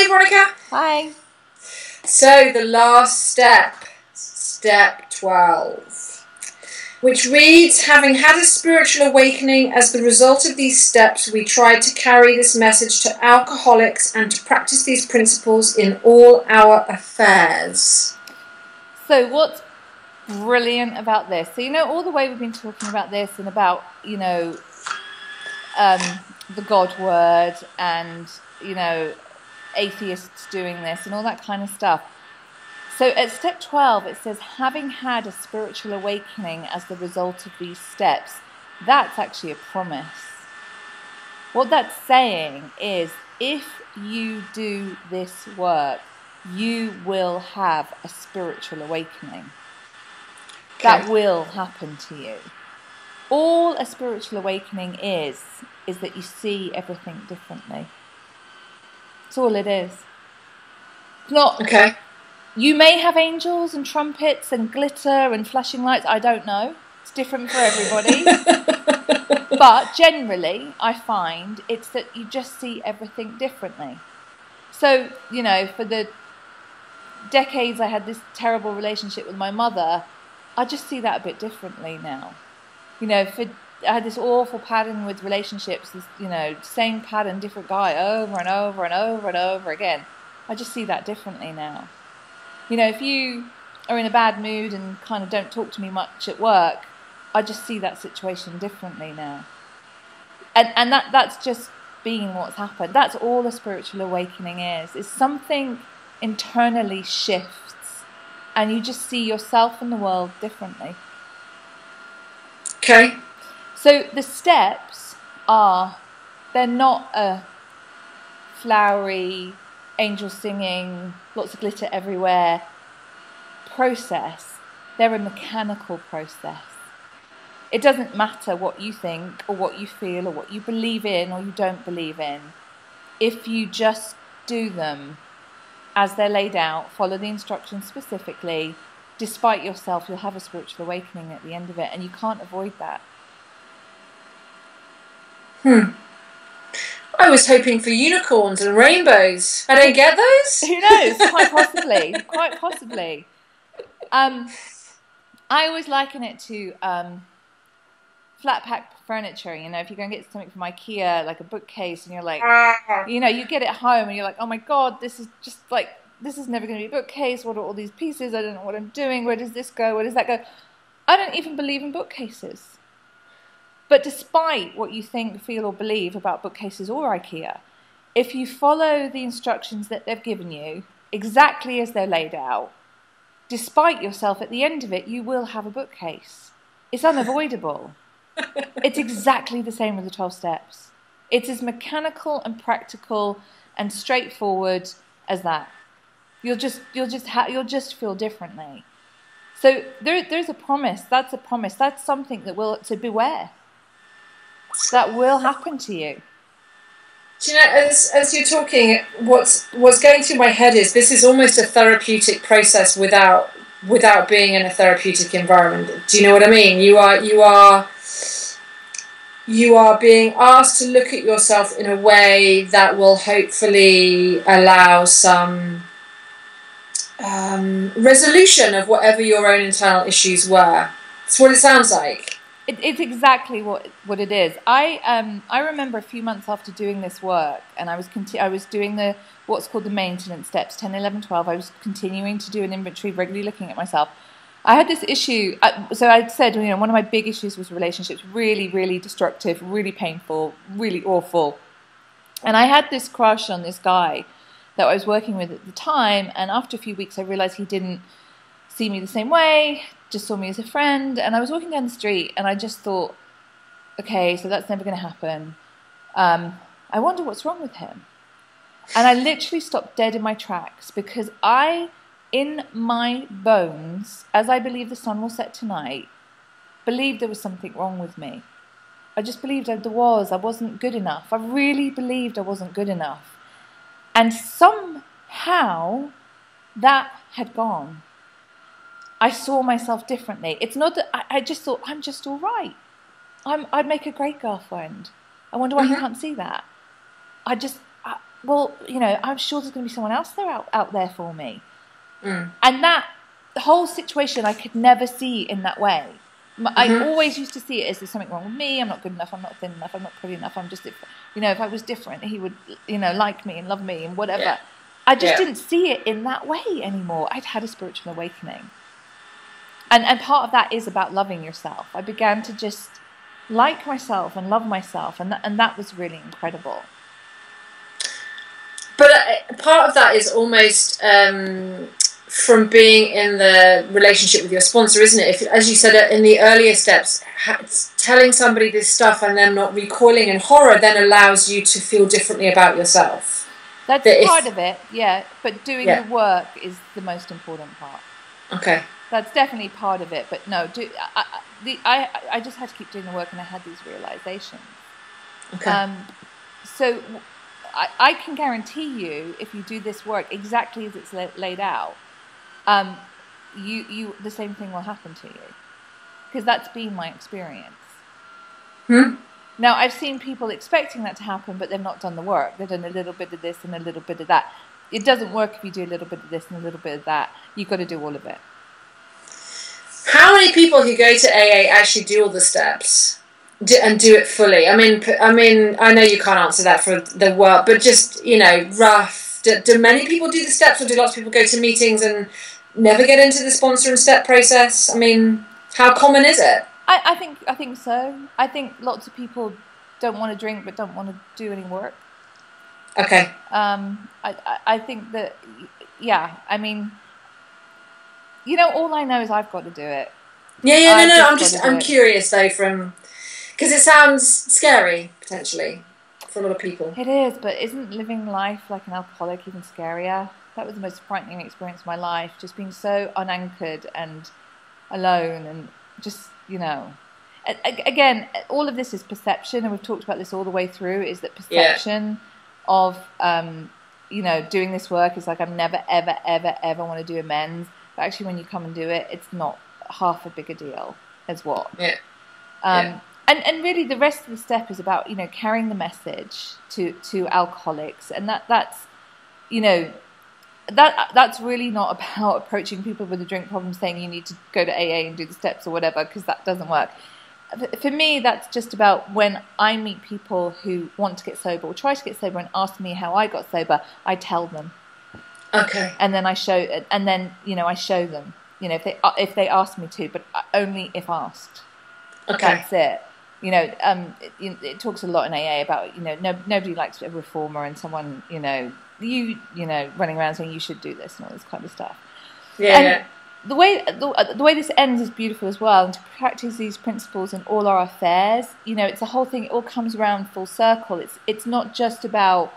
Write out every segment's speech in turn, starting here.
Hi, Veronica. Hi. So the last step, step 12, which reads, having had a spiritual awakening as the result of these steps, we tried to carry this message to alcoholics and to practice these principles in all our affairs. So what's brilliant about this? So, all the way we've been talking about this and about, the God word and, atheists doing this and all that kind of stuff. So at step 12, it says, having had a spiritual awakening as the result of these steps. That's actually a promise. What that's saying is, if you do this work, you will have a spiritual awakening. Okay. That will happen to you. All a spiritual awakening is that you see everything differently. That's all it is. It's not... Okay. You may have angels and trumpets and glitter and flashing lights. I don't know. It's different for everybody. But generally, I find it's that you just see everything differently. So, for the decades I had this terrible relationship with my mother, I just see that a bit differently now. I had this awful pattern with relationships, this, same pattern, different guy over and over and over and over again. I just see that differently now. If you are in a bad mood and kind of don't talk to me much at work, I just see that situation differently now. And that's just being what's happened. That's all a spiritual awakening is something internally shifts and you just see yourself and the world differently. Okay. So the steps they're not a flowery, angel singing, lots of glitter everywhere process. They're a mechanical process. It doesn't matter what you think or what you feel or what you believe in or you don't believe in. If you just do them as they're laid out, follow the instructions specifically, despite yourself, you'll have a spiritual awakening at the end of it, and you can't avoid that. I was hoping for unicorns and rainbows. I don't get those? Who knows? Quite possibly. Quite possibly. I always liken it to flat pack furniture. If you go and get something from IKEA, like a bookcase, and you're like, you get it home and you're like, oh my God, this is just like, this is never going to be a bookcase. What are all these pieces? I don't know what I'm doing. Where does this go? Where does that go? I don't even believe in bookcases. But despite what you think, feel, or believe about bookcases or IKEA, if you follow the instructions that they've given you, exactly as they're laid out, despite yourself at the end of it, you will have a bookcase. It's unavoidable. It's exactly the same with the 12 steps. It's as mechanical and practical and straightforward as that. You'll just feel differently. So there's a promise. That's a promise. That's something to beware. That will happen to you. Do you know, as you're talking, what's going through my head is this is almost a therapeutic process without being in a therapeutic environment. Do you know what I mean? You are being asked to look at yourself in a way that will hopefully allow some resolution of whatever your own internal issues were. That's what it sounds like. It's exactly what it is. I remember a few months after doing this work, and I was doing what's called the maintenance steps, 10, 11, 12. I was continuing to do an inventory, regularly looking at myself. I had this issue. So I said, one of my big issues was relationships, really, really destructive, really painful, really awful. And I had this crush on this guy that I was working with at the time, and after a few weeks, I realized he didn't see me the same way, just saw me as a friend, and I was walking down the street and I just thought, okay, so that's never going to happen. I wonder what's wrong with him. And I literally stopped dead in my tracks because in my bones, as I believe the sun will set tonight, believed there was something wrong with me. I just believed I wasn't good enough. I really believed I wasn't good enough. And somehow that had gone. I saw myself differently. It's not that I just thought, I'm just all right. I'd make a great girlfriend. I wonder why he can't see that. well, you know, I'm sure there's going to be someone else there out there for me. Mm. And that the whole situation I could never see in that way. I always used to see it as there's something wrong with me, I'm not good enough, I'm not thin enough, I'm not pretty enough, I'm just, you know, if I was different, he would, you know, like me and love me and whatever. Yeah. I just didn't see it in that way anymore. I'd had a spiritual awakening. And part of that is about loving yourself. I began to just like myself and love myself, and that was really incredible. But part of that is almost from being in the relationship with your sponsor, isn't it? If, as you said in the earlier steps, telling somebody this stuff and them not recoiling in horror then allows you to feel differently about yourself. That's part of it, yeah. But doing the work is the most important part. Okay. That's definitely part of it. But no, I just had to keep doing the work, and I had these realizations. Okay. So I can guarantee you, if you do this work exactly as it's laid out, the same thing will happen to you, because that's been my experience. Now, I've seen people expecting that to happen, but they've not done the work. They've done a little bit of this and a little bit of that. It doesn't work if you do a little bit of this and a little bit of that. You've got to do all of it. How many people who go to AA actually do all the steps and do it fully? I mean, I know you can't answer that for the work, but just, you know, rough. Do many people do the steps, or do lots of people go to meetings and never get into the sponsor and step process? I mean, how common is it? I think so. I think lots of people don't want to drink but don't want to do any work. Okay. I think that, yeah, I mean, you know, all I know is I've got to do it. Yeah, no, I'm curious though, because it sounds scary, potentially, for a lot of people. It is, but isn't living life like an alcoholic even scarier? That was the most frightening experience of my life, just being so unanchored and alone and just, you know. Again, all of this is perception, and we've talked about this all the way through, is that perception of, you know, doing this work is like, I'm never, ever, ever, ever want to do amends. But actually, when you come and do it, it's not half a bigger deal as what. Yeah. And really, the rest of the step is about, you know, carrying the message to alcoholics, and that's, you know, that's really not about approaching people with a drink problem, saying you need to go to AA and do the steps or whatever, because that doesn't work. For me, that's just about when I meet people who want to get sober or try to get sober and ask me how I got sober, I tell them. Okay. And then I show them. You know, if they ask me to, but only if asked. Okay. That's it. You know, it talks a lot in AA about, you know, nobody likes a reformer and someone, you know, running around saying you should do this and all this kind of stuff. Yeah. And the way this ends is beautiful as well. And to practice these principles in all our affairs, you know, it's a whole thing. It all comes around full circle. It's not just about,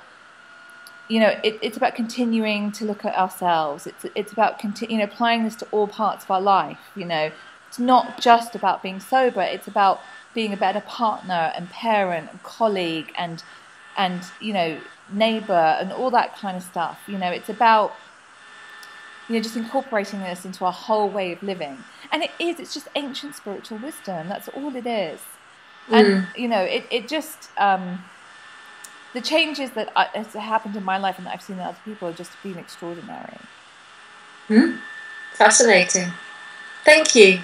you know, it's about continuing to look at ourselves. It's about applying this to all parts of our life. You know, it's not just about being sober. It's about being a better partner and parent and colleague and you know, neighbor and all that kind of stuff. You know, it's about, you know, just incorporating this into our whole way of living. And it's just ancient spiritual wisdom. That's all it is. And, you know, it just, the changes that has happened in my life and that I've seen in other people have just been extraordinary. Fascinating. Thank you.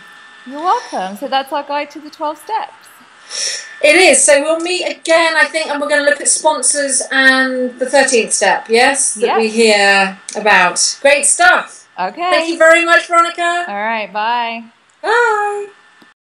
You're welcome. So that's our guide to the 12 steps. It is. So we'll meet again, I think, and we're going to look at sponsors and the 13th step, yes? That we hear about. Great stuff. Okay. Thank you very much, Veronica. All right. Bye. Bye.